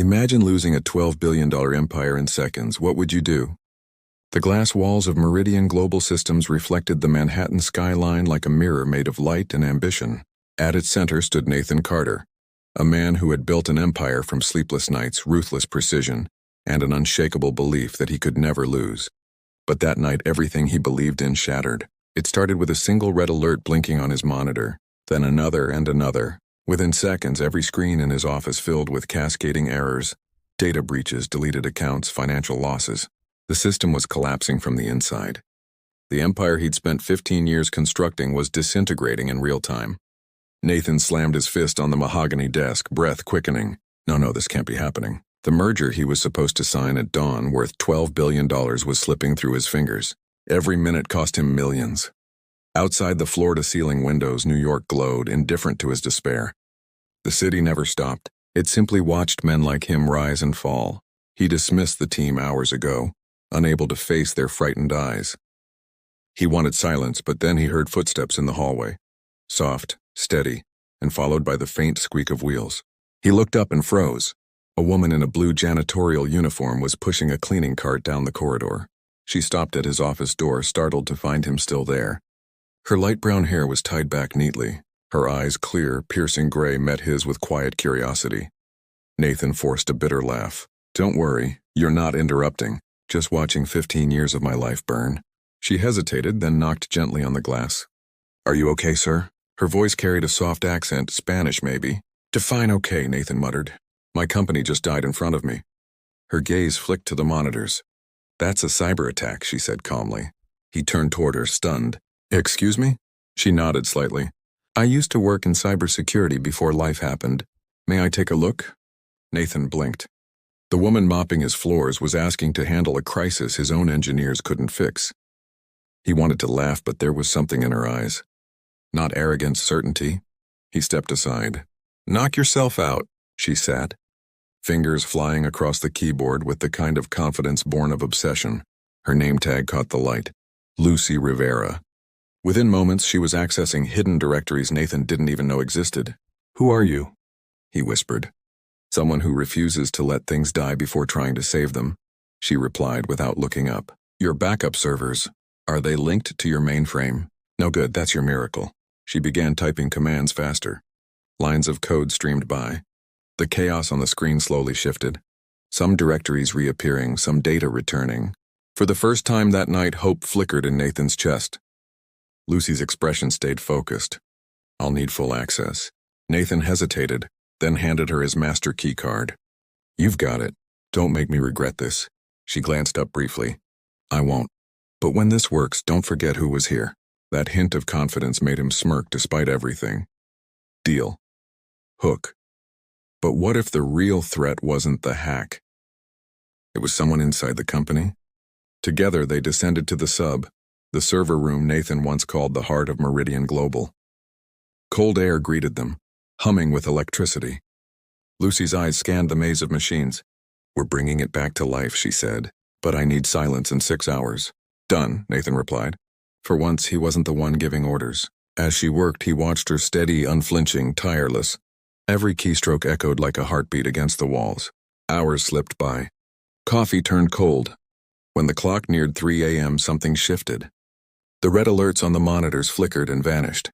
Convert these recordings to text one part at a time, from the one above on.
Imagine losing a $12 billion empire in seconds. What would you do? The glass walls of Meridian Global Systems reflected the Manhattan skyline like a mirror made of light and ambition. At its center stood Nathan Carter, a man who had built an empire from sleepless nights, ruthless precision, and an unshakable belief that he could never lose. But that night, everything he believed in shattered. It started with a single red alert blinking on his monitor, then another and another. Within seconds, every screen in his office filled with cascading errors, data breaches, deleted accounts, financial losses. The system was collapsing from the inside. The empire he'd spent 15 years constructing was disintegrating in real time. Nathan slammed his fist on the mahogany desk, breath quickening. No, this can't be happening. The merger he was supposed to sign at dawn, worth $12 billion, was slipping through his fingers. Every minute cost him millions. Outside the floor-to-ceiling windows, New York glowed, indifferent to his despair. The city never stopped. It simply watched men like him rise and fall. He dismissed the team hours ago, unable to face their frightened eyes. He wanted silence, but then he heard footsteps in the hallway. Soft, steady, and followed by the faint squeak of wheels. He looked up and froze. A woman in a blue janitorial uniform was pushing a cleaning cart down the corridor. She stopped at his office door, startled to find him still there. Her light brown hair was tied back neatly. Her eyes, clear, piercing gray, met his with quiet curiosity. Nathan forced a bitter laugh. "Don't worry, you're not interrupting. Just watching 15 years of my life burn." She hesitated, then knocked gently on the glass. "Are you okay, sir?" Her voice carried a soft accent, Spanish maybe. "Define okay," Nathan muttered. "My company just died in front of me." Her gaze flicked to the monitors. "That's a cyber attack," she said calmly. He turned toward her, stunned. "Excuse me?" She nodded slightly. "I used to work in cybersecurity before life happened. May I take a look?" Nathan blinked. The woman mopping his floors was asking to handle a crisis his own engineers couldn't fix. He wanted to laugh, but there was something in her eyes. Not arrogance, certainty. He stepped aside. "Knock yourself out," she sat, fingers flying across the keyboard with the kind of confidence born of obsession. Her name tag caught the light. Lucy Rivera. Within moments, she was accessing hidden directories Nathan didn't even know existed. "Who are you?" he whispered. "Someone who refuses to let things die before trying to save them," she replied without looking up. "Your backup servers, are they linked to your mainframe?" "No good, that's your miracle." She began typing commands faster. Lines of code streamed by. The chaos on the screen slowly shifted. Some directories reappearing, some data returning. For the first time that night, hope flickered in Nathan's chest. Lucy's expression stayed focused. "I'll need full access." Nathan hesitated, then handed her his master key card. "You've got it. Don't make me regret this." She glanced up briefly. "I won't. But when this works, don't forget who was here." That hint of confidence made him smirk despite everything. Deal. Hook. But what if the real threat wasn't the hack? It was someone inside the company? Together they descended to the sub, the server room Nathan once called the heart of Meridian Global. Cold air greeted them, humming with electricity. Lucy's eyes scanned the maze of machines. "We're bringing it back to life," she said, "but I need silence in 6 hours." "Done," Nathan replied. For once, he wasn't the one giving orders. As she worked, he watched her steady, unflinching, tireless. Every keystroke echoed like a heartbeat against the walls. Hours slipped by. Coffee turned cold. When the clock neared 3 a.m., something shifted. The red alerts on the monitors flickered and vanished.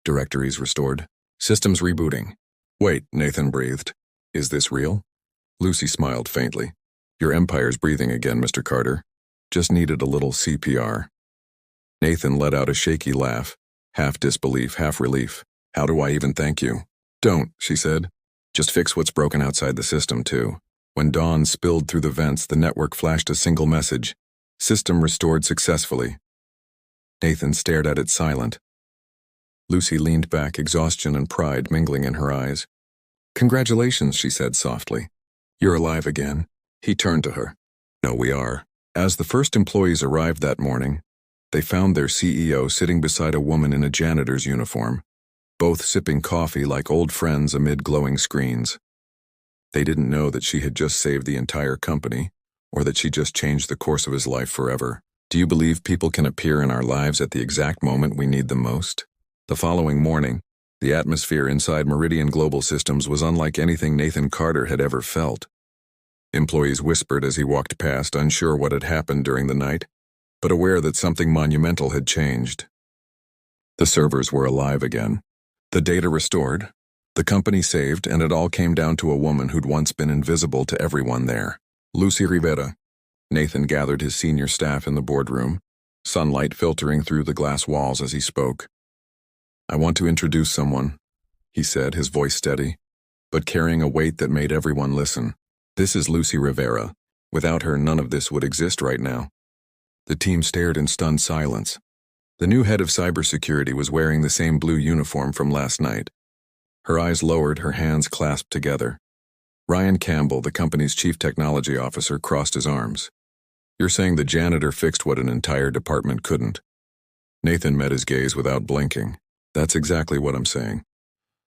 Directories restored. Systems rebooting. "Wait," Nathan breathed. "Is this real?" Lucy smiled faintly. "Your empire's breathing again, Mr. Carter. Just needed a little CPR." Nathan let out a shaky laugh, half disbelief, half relief. "How do I even thank you?" "Don't," she said. "Just fix what's broken outside the system, too." When dawn spilled through the vents, the network flashed a single message. "System restored successfully." Nathan stared at it silent. Lucy leaned back, exhaustion and pride mingling in her eyes. "Congratulations," she said softly. "You're alive again." He turned to her. "No, we are." As the first employees arrived that morning, they found their CEO sitting beside a woman in a janitor's uniform, both sipping coffee like old friends amid glowing screens. They didn't know that she had just saved the entire company, or that she just changed the course of his life forever. Do you believe people can appear in our lives at the exact moment we need them most? The following morning, the atmosphere inside Meridian Global Systems was unlike anything Nathan Carter had ever felt. Employees whispered as he walked past, unsure what had happened during the night, but aware that something monumental had changed. The servers were alive again. The data restored, the company saved, and it all came down to a woman who'd once been invisible to everyone there. Lucy Rivera. Nathan gathered his senior staff in the boardroom, sunlight filtering through the glass walls as he spoke. "I want to introduce someone," he said, his voice steady, but carrying a weight that made everyone listen. "This is Lucy Rivera. Without her, none of this would exist right now." The team stared in stunned silence. The new head of cybersecurity was wearing the same blue uniform from last night. Her eyes lowered, her hands clasped together. Ryan Campbell, the company's chief technology officer, crossed his arms. "You're saying the janitor fixed what an entire department couldn't?" Nathan met his gaze without blinking. "That's exactly what I'm saying.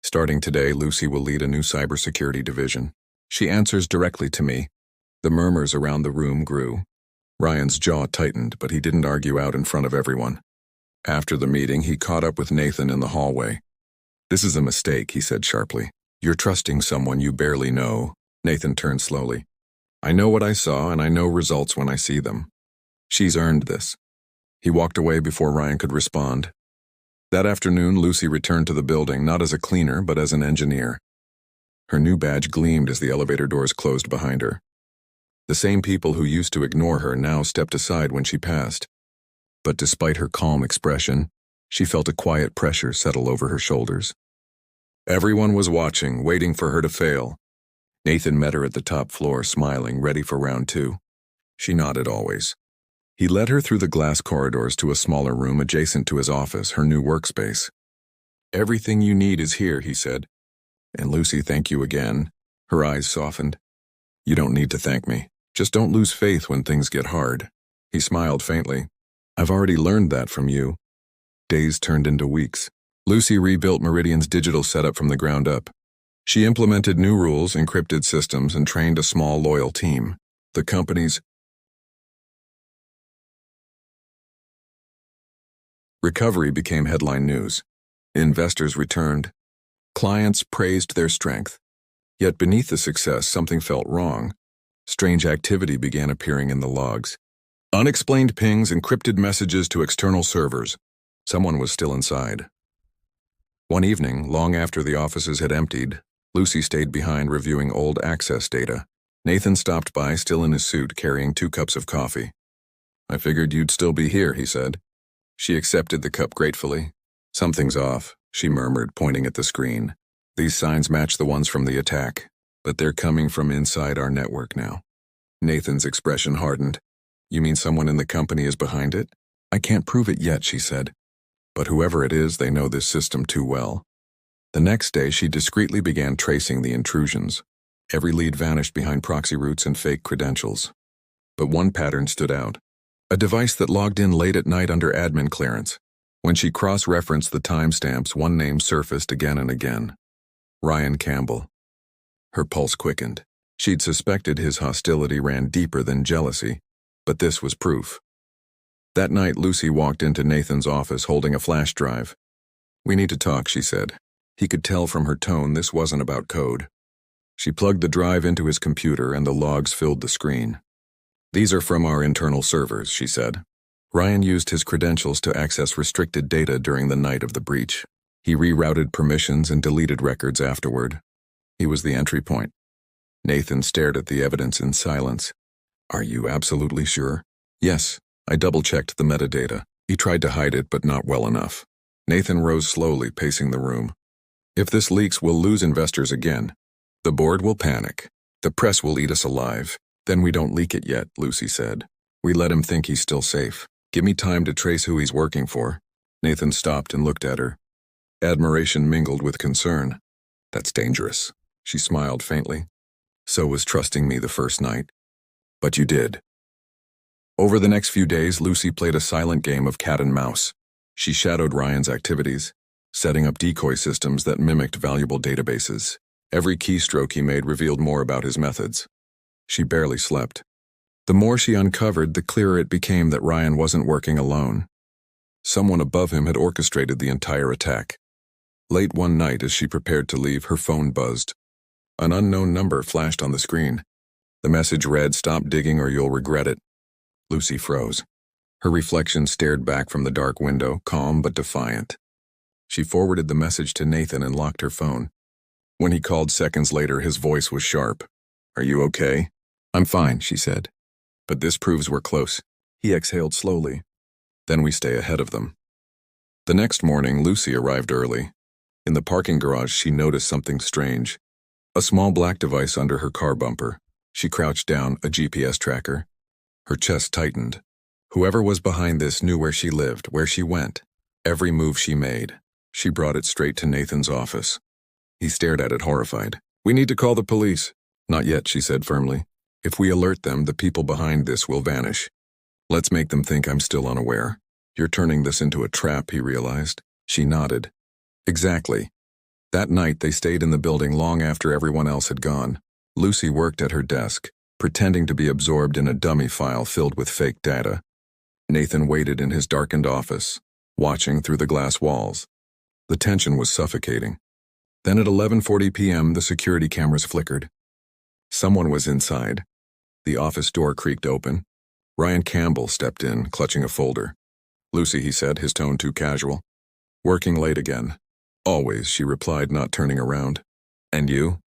Starting today, Lucy will lead a new cybersecurity division. She answers directly to me." The murmurs around the room grew. Ryan's jaw tightened, but he didn't argue out in front of everyone. After the meeting, he caught up with Nathan in the hallway. "This is a mistake," he said sharply. "You're trusting someone you barely know." Nathan turned slowly. "I know what I saw, and I know results when I see them. She's earned this." He walked away before Ryan could respond. That afternoon, Lucy returned to the building, not as a cleaner, but as an engineer. Her new badge gleamed as the elevator doors closed behind her. The same people who used to ignore her now stepped aside when she passed. But despite her calm expression, she felt a quiet pressure settle over her shoulders. Everyone was watching, waiting for her to fail. Nathan met her at the top floor, smiling, ready for round two. She nodded always. He led her through the glass corridors to a smaller room adjacent to his office, her new workspace. "Everything you need is here," he said. "And Lucy, thank you again." Her eyes softened. "You don't need to thank me. Just don't lose faith when things get hard." He smiled faintly. "I've already learned that from you." Days turned into weeks. Lucy rebuilt Meridian's digital setup from the ground up. She implemented new rules, encrypted systems, and trained a small, loyal team. The company's recovery became headline news. Investors returned. Clients praised their strength. Yet beneath the success, something felt wrong. Strange activity began appearing in the logs. Unexplained pings, encrypted messages to external servers. Someone was still inside. One evening, long after the offices had emptied, Lucy stayed behind reviewing old access data. Nathan stopped by, still in his suit, carrying 2 cups of coffee. "I figured you'd still be here," he said. She accepted the cup gratefully. "Something's off," she murmured, pointing at the screen. "These signs match the ones from the attack, but they're coming from inside our network now." Nathan's expression hardened. "You mean someone in the company is behind it?" "I can't prove it yet," she said. "But whoever it is, they know this system too well." The next day, she discreetly began tracing the intrusions. Every lead vanished behind proxy routes and fake credentials. But one pattern stood out. A device that logged in late at night under admin clearance. When she cross-referenced the timestamps, one name surfaced again and again. Ryan Campbell. Her pulse quickened. She'd suspected his hostility ran deeper than jealousy, but this was proof. That night, Lucy walked into Nathan's office holding a flash drive. "We need to talk," she said. He could tell from her tone this wasn't about code. She plugged the drive into his computer and the logs filled the screen. "These are from our internal servers," she said. Ryan used his credentials to access restricted data during the night of the breach. He rerouted permissions and deleted records afterward. He was the entry point. Nathan stared at the evidence in silence. "Are you absolutely sure?" "Yes. I double-checked the metadata." He tried to hide it, but not well enough. Nathan rose slowly, pacing the room. "If this leaks, we'll lose investors again. The board will panic. The press will eat us alive. Then we don't leak it yet," Lucy said. "We let him think he's still safe. Give me time to trace who he's working for." Nathan stopped and looked at her. Admiration mingled with concern. "That's dangerous." She smiled faintly. "So was trusting me the first night. But you did." Over the next few days, Lucy played a silent game of cat and mouse. She shadowed Ryan's activities, setting up decoy systems that mimicked valuable databases. Every keystroke he made revealed more about his methods. She barely slept. The more she uncovered, the clearer it became that Ryan wasn't working alone. Someone above him had orchestrated the entire attack. Late one night, as she prepared to leave, her phone buzzed. An unknown number flashed on the screen. The message read, "Stop digging or you'll regret it." Lucy froze. Her reflection stared back from the dark window, calm but defiant. She forwarded the message to Nathan and locked her phone. When he called seconds later, his voice was sharp. "Are you okay?" "I'm fine," she said. "But this proves we're close." He exhaled slowly. "Then we stay ahead of them." The next morning, Lucy arrived early. In the parking garage, she noticed something strange. A small black device under her car bumper. She crouched down, a GPS tracker. Her chest tightened. Whoever was behind this knew where she lived, where she went. Every move she made. She brought it straight to Nathan's office. He stared at it, horrified. "We need to call the police." "Not yet," she said firmly. "If we alert them, the people behind this will vanish. Let's make them think I'm still unaware." "You're turning this into a trap," he realized. She nodded. "Exactly." That night, they stayed in the building long after everyone else had gone. Lucy worked at her desk, pretending to be absorbed in a dummy file filled with fake data. Nathan waited in his darkened office, watching through the glass walls. The tension was suffocating. Then at 11:40 p.m., the security cameras flickered. Someone was inside. The office door creaked open. Ryan Campbell stepped in, clutching a folder. "Lucy," he said, his tone too casual. "Working late again." "Always," she replied, not turning around. "And you?"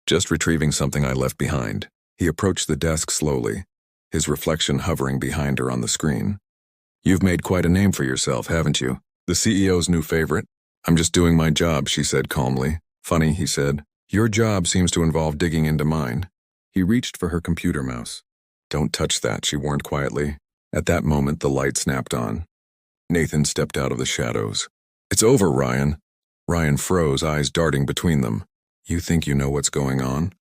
"Just retrieving something I left behind." He approached the desk slowly, his reflection hovering behind her on the screen. "You've made quite a name for yourself, haven't you? The CEO's new favorite." "I'm just doing my job," she said calmly. "Funny," he said. "Your job seems to involve digging into mine." He reached for her computer mouse. "Don't touch that," she warned quietly. At that moment, the light snapped on. Nathan stepped out of the shadows. "It's over, Ryan." Ryan froze, eyes darting between them. "You think you know what's going on?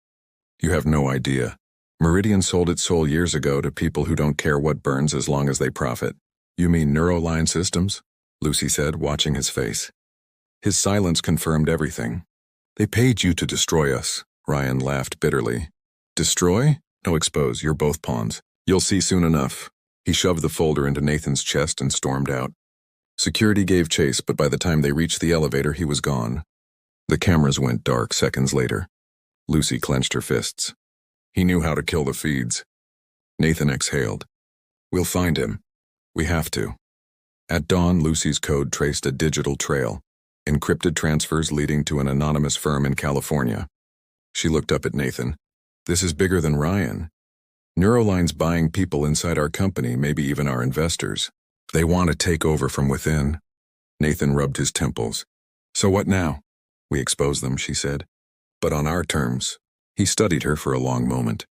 You have no idea. Meridian sold its soul years ago to people who don't care what burns as long as they profit." "You mean Neuroline Systems?" Lucy said, watching his face. His silence confirmed everything. "They paid you to destroy us." Ryan laughed bitterly. "Destroy? No, expose. You're both pawns. You'll see soon enough." He shoved the folder into Nathan's chest and stormed out. Security gave chase, but by the time they reached the elevator, he was gone. The cameras went dark seconds later. Lucy clenched her fists. He knew how to kill the feeds. Nathan exhaled. "We'll find him. We have to." At dawn, Lucy's code traced a digital trail, encrypted transfers leading to an anonymous firm in California. She looked up at Nathan. "This is bigger than Ryan. Neuroline's buying people inside our company, maybe even our investors. They want to take over from within." Nathan rubbed his temples. "So what now?" "We expose them," she said. "But on our terms." He studied her for a long moment.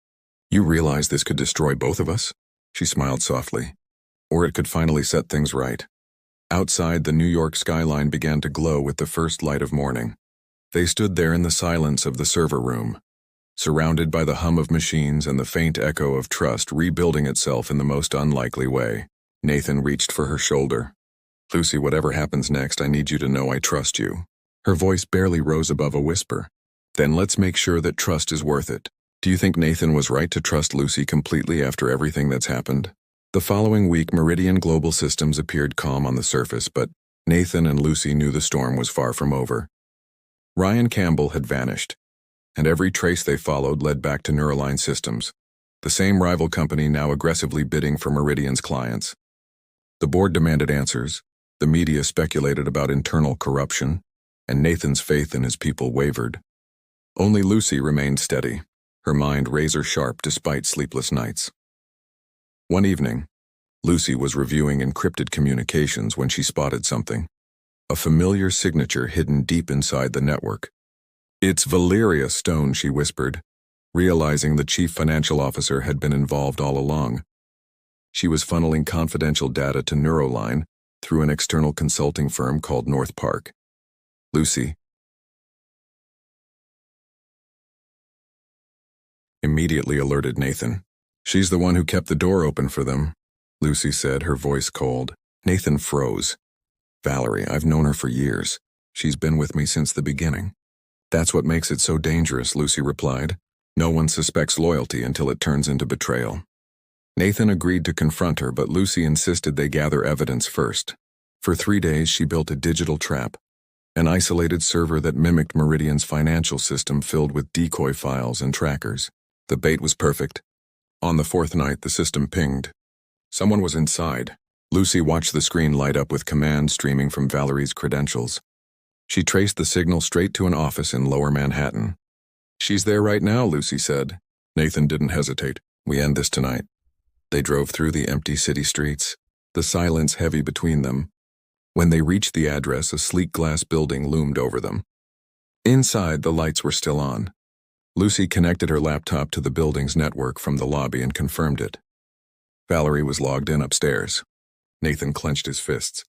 "You realize this could destroy both of us?" She smiled softly. "Or it could finally set things right." Outside, the New York skyline began to glow with the first light of morning. They stood there in the silence of the server room, surrounded by the hum of machines and the faint echo of trust rebuilding itself in the most unlikely way. Nathan reached for her shoulder. "Lucy, whatever happens next, I need you to know I trust you." Her voice barely rose above a whisper. "Then let's make sure that trust is worth it." Do you think Nathan was right to trust Lucy completely after everything that's happened? The following week, Meridian Global Systems appeared calm on the surface, but Nathan and Lucy knew the storm was far from over. Ryan Campbell had vanished, and every trace they followed led back to Neuroline Systems, the same rival company now aggressively bidding for Meridian's clients. The board demanded answers, the media speculated about internal corruption, and Nathan's faith in his people wavered. Only Lucy remained steady, her mind razor-sharp despite sleepless nights. One evening, Lucy was reviewing encrypted communications when she spotted something. A familiar signature hidden deep inside the network. "It's Valeria Stone," she whispered, realizing the chief financial officer had been involved all along. She was funneling confidential data to Neuroline through an external consulting firm called North Park. Lucy immediately alerted Nathan. "She's the one who kept the door open for them," Lucy said, her voice cold. Nathan froze. "Valerie, I've known her for years. She's been with me since the beginning." "That's what makes it so dangerous," Lucy replied. "No one suspects loyalty until it turns into betrayal." Nathan agreed to confront her, but Lucy insisted they gather evidence first. For 3 days, she built a digital trap, an isolated server that mimicked Meridian's financial system filled with decoy files and trackers. The bait was perfect. On the fourth night, the system pinged. Someone was inside. Lucy watched the screen light up with commands streaming from Valerie's credentials. She traced the signal straight to an office in Lower Manhattan. "She's there right now," Lucy said. Nathan didn't hesitate. "We end this tonight." They drove through the empty city streets, the silence heavy between them. When they reached the address, a sleek glass building loomed over them. Inside, the lights were still on. Lucy connected her laptop to the building's network from the lobby and confirmed it. Valerie was logged in upstairs. Nathan clenched his fists.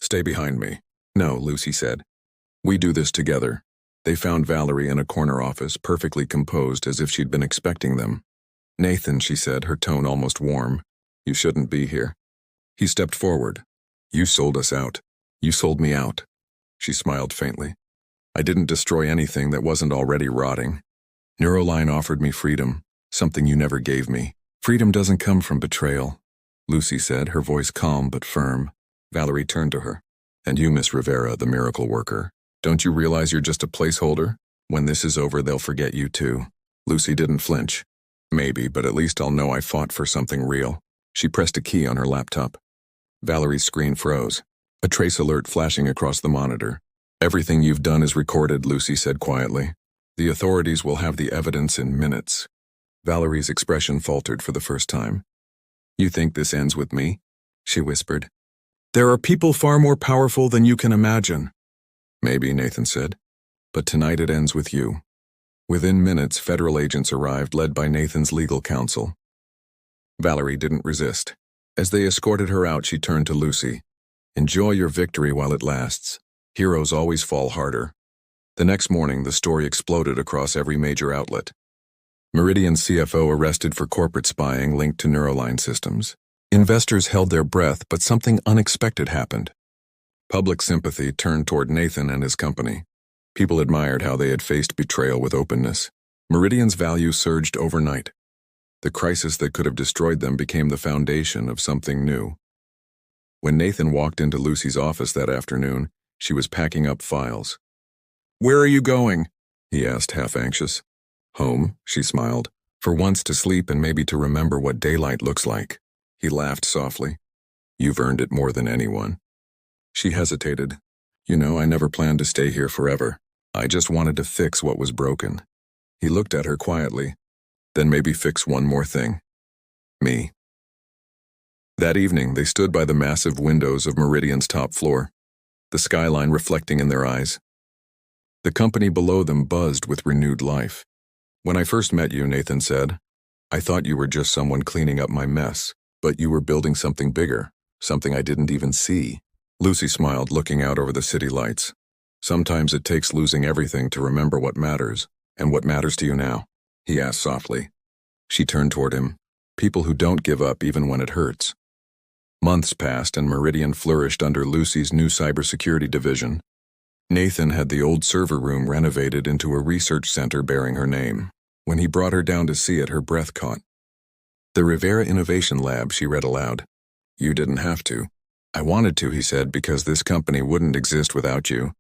"Stay behind me." "No," Lucy said. "We do this together." They found Valerie in a corner office, perfectly composed as if she'd been expecting them. "Nathan," she said, her tone almost warm, "you shouldn't be here." He stepped forward. "You sold us out. You sold me out." She smiled faintly. "I didn't destroy anything that wasn't already rotting. Neuroline offered me freedom, something you never gave me. Freedom doesn't come from betrayal," Lucy said, her voice calm but firm. Valerie turned to her. "And you, Miss Rivera, the miracle worker. Don't you realize you're just a placeholder? When this is over, they'll forget you too." Lucy didn't flinch. "Maybe, but at least I'll know I fought for something real." She pressed a key on her laptop. Valerie's screen froze, a trace alert flashing across the monitor. "Everything you've done is recorded," Lucy said quietly. "The authorities will have the evidence in minutes." Valerie's expression faltered for the first time. "You think this ends with me?" she whispered. "There are people far more powerful than you can imagine." "Maybe," Nathan said. "But tonight it ends with you." Within minutes, federal agents arrived, led by Nathan's legal counsel. Valerie didn't resist. As they escorted her out, she turned to Lucy. "Enjoy your victory while it lasts. Heroes always fall harder." The next morning, the story exploded across every major outlet. Meridian's CFO arrested for corporate spying linked to Neuroline systems. Investors held their breath, but something unexpected happened. Public sympathy turned toward Nathan and his company. People admired how they had faced betrayal with openness. Meridian's value surged overnight. The crisis that could have destroyed them became the foundation of something new. When Nathan walked into Lucy's office that afternoon, she was packing up files. "Where are you going?" he asked, half anxious. "Home," she smiled. "For once to sleep and maybe to remember what daylight looks like." He laughed softly. "You've earned it more than anyone." She hesitated. "You know, I never planned to stay here forever. I just wanted to fix what was broken." He looked at her quietly. "Then maybe fix one more thing. Me." That evening, they stood by the massive windows of Meridian's top floor, the skyline reflecting in their eyes. The company below them buzzed with renewed life. "When I first met you," Nathan said, "I thought you were just someone cleaning up my mess, but you were building something bigger, something I didn't even see." Lucy smiled, looking out over the city lights. "Sometimes it takes losing everything to remember what matters. And what matters to you now?" he asked softly. She turned toward him. "People who don't give up even when it hurts." Months passed and Meridian flourished under Lucy's new cybersecurity division. Nathan had the old server room renovated into a research center bearing her name. When he brought her down to see it, her breath caught. "The Rivera Innovation Lab," she read aloud. "You didn't have to." "I wanted to," he said, "because this company wouldn't exist without you.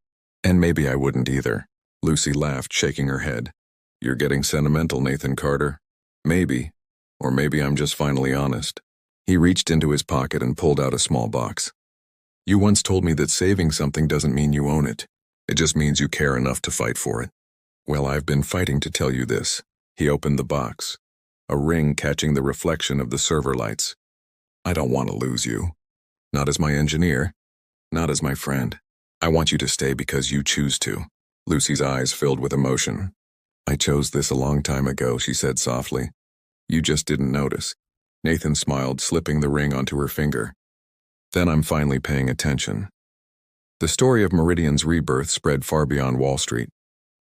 And maybe I wouldn't either." Lucy laughed, shaking her head. "You're getting sentimental, Nathan Carter." "Maybe. Or maybe I'm just finally honest." He reached into his pocket and pulled out a small box. "You once told me that saving something doesn't mean you own it. It just means you care enough to fight for it. Well, I've been fighting to tell you this." He opened the box, a ring catching the reflection of the server lights. "I don't want to lose you. Not as my engineer. Not as my friend. I want you to stay because you choose to." Lucy's eyes filled with emotion. "I chose this a long time ago," she said softly. "You just didn't notice." Nathan smiled, slipping the ring onto her finger. "Then I'm finally paying attention." The story of Meridian's rebirth spread far beyond Wall Street.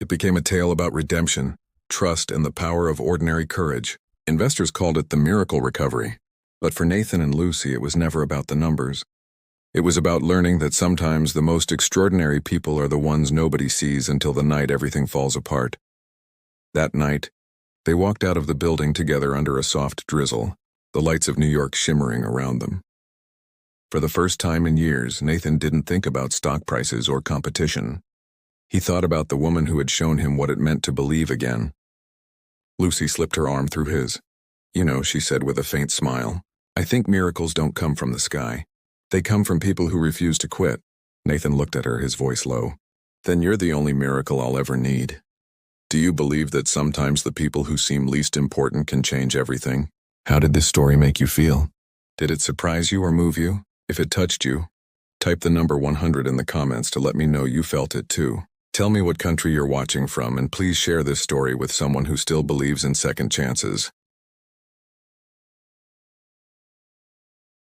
It became a tale about redemption, trust, and the power of ordinary courage. Investors called it the miracle recovery. But for Nathan and Lucy, it was never about the numbers. It was about learning that sometimes the most extraordinary people are the ones nobody sees until the night everything falls apart. That night, they walked out of the building together under a soft drizzle, the lights of New York shimmering around them. For the first time in years, Nathan didn't think about stock prices or competition. He thought about the woman who had shown him what it meant to believe again. Lucy slipped her arm through his. You know, she said with a faint smile. I think miracles don't come from the sky. They come from people who refuse to quit. Nathan looked at her, his voice low. Then you're the only miracle I'll ever need. Do you believe that sometimes the people who seem least important can change everything? How did this story make you feel? Did it surprise you or move you? If it touched you, type the number 100 in the comments to let me know you felt it too. Tell me what country you're watching from, and please share this story with someone who still believes in second chances.